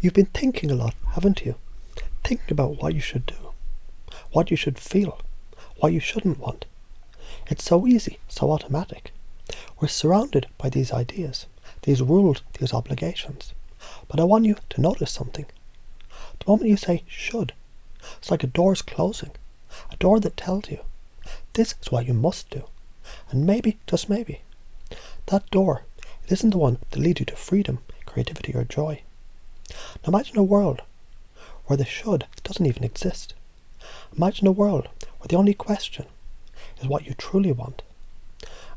You've been thinking a lot, haven't you? Thinking about what you should do, what you should feel, what you shouldn't want. It's so easy, so automatic. We're surrounded by these ideas, these rules, these obligations. But I want you to notice something. The moment you say should, it's like a door's closing, a door that tells you, this is what you must do. And maybe, just maybe, that door, it isn't the one that leads you to freedom, creativity or joy. Now imagine a world where the should doesn't even exist. Imagine a world where the only question is what you truly want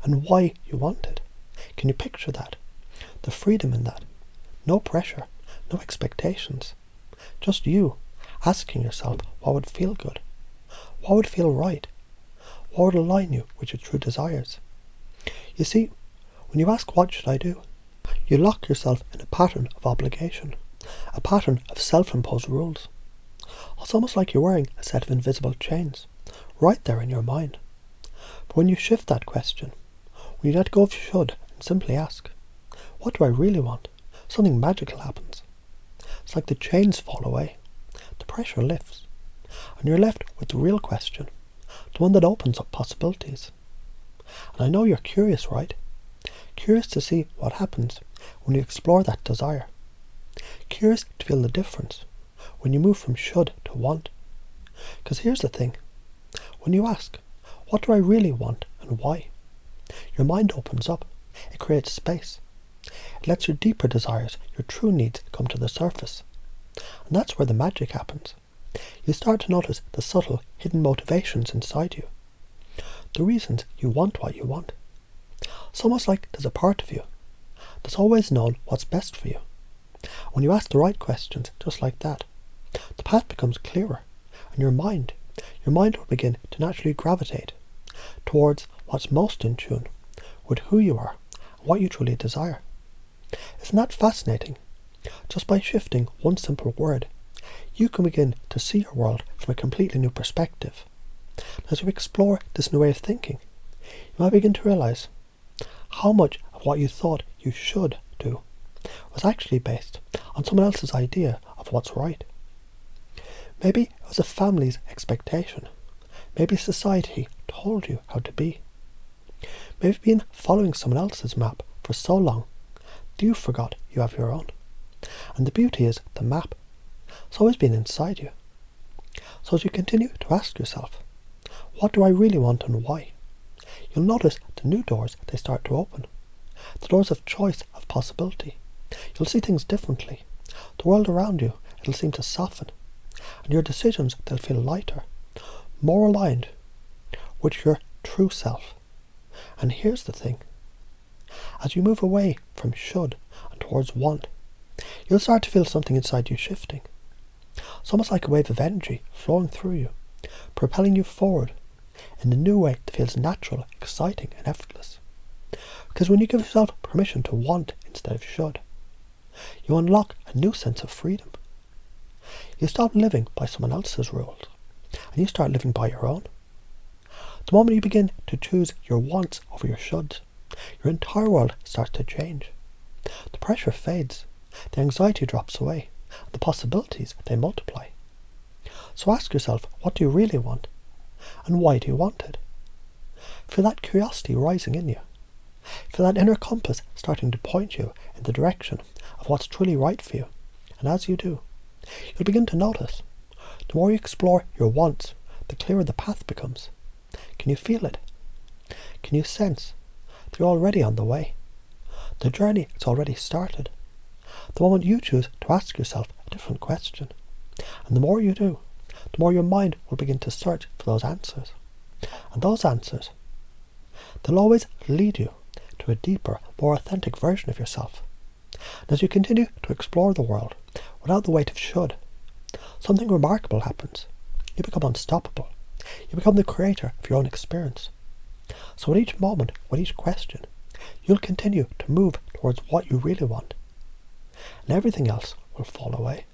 and why you want it. Can you picture that? The freedom in that. No pressure, no expectations. Just you asking yourself what would feel good, what would feel right, what would align you with your true desires. You see, when you ask what should I do, you lock yourself in a pattern of obligation, a pattern of self-imposed rules. It's almost like you're wearing a set of invisible chains, right there in your mind. But when you shift that question, when you let go of should and simply ask, what do I really want? Something magical happens. It's like the chains fall away, the pressure lifts, and you're left with the real question, the one that opens up possibilities. And I know you're curious, right? Curious to see what happens when you explore that desire. Curious to feel the difference when you move from should to want. Because here's the thing. When you ask, what do I really want and why? Your mind opens up. It creates space. It lets your deeper desires, your true needs, come to the surface. And that's where the magic happens. You start to notice the subtle, hidden motivations inside you. The reasons you want what you want. It's almost like there's a part of you that's always known what's best for you. When you ask the right questions, just like that, the path becomes clearer, and your mind will begin to naturally gravitate towards what's most in tune with who you are and what you truly desire. Isn't that fascinating? Just by shifting one simple word, you can begin to see your world from a completely new perspective. As you explore this new way of thinking, you might begin to realize how much of what you thought you should do was actually based on someone else's idea of what's right. Maybe it was a family's expectation. Maybe society told you how to be. Maybe you've been following someone else's map for so long that you forgot you have your own. And the beauty is the map. It's always been inside you. So as you continue to ask yourself, what do I really want and why? You'll notice the new doors they start to open. The doors of choice, of possibility. You'll see things differently. The world around you, it'll seem to soften. And your decisions, they'll feel lighter, more aligned with your true self. And here's the thing. As you move away from should and towards want, you'll start to feel something inside you shifting. It's almost like a wave of energy flowing through you, propelling you forward in a new way that feels natural, exciting and effortless. Because when you give yourself permission to want instead of should, you unlock a new sense of freedom. You stop living by someone else's rules, and you start living by your own. The moment you begin to choose your wants over your shoulds, your entire world starts to change. The pressure fades, the anxiety drops away, and the possibilities, they multiply. So ask yourself, what do you really want? And why do you want it? Feel that curiosity rising in you. Feel that inner compass starting to point you in the direction of what's truly right for you. And as you do, you'll begin to notice, the more you explore your wants, the clearer the path becomes. Can you feel it? Can you sense that you're already on the way? The journey has already started. The moment you choose to ask yourself a different question. And the more you do, the more your mind will begin to search for those answers. And those answers, they'll always lead you to a deeper, more authentic version of yourself. And as you continue to explore the world without the weight of should, something remarkable happens. You become unstoppable. You become the creator of your own experience. So at each moment, with each question, you'll continue to move towards what you really want. And everything else will fall away.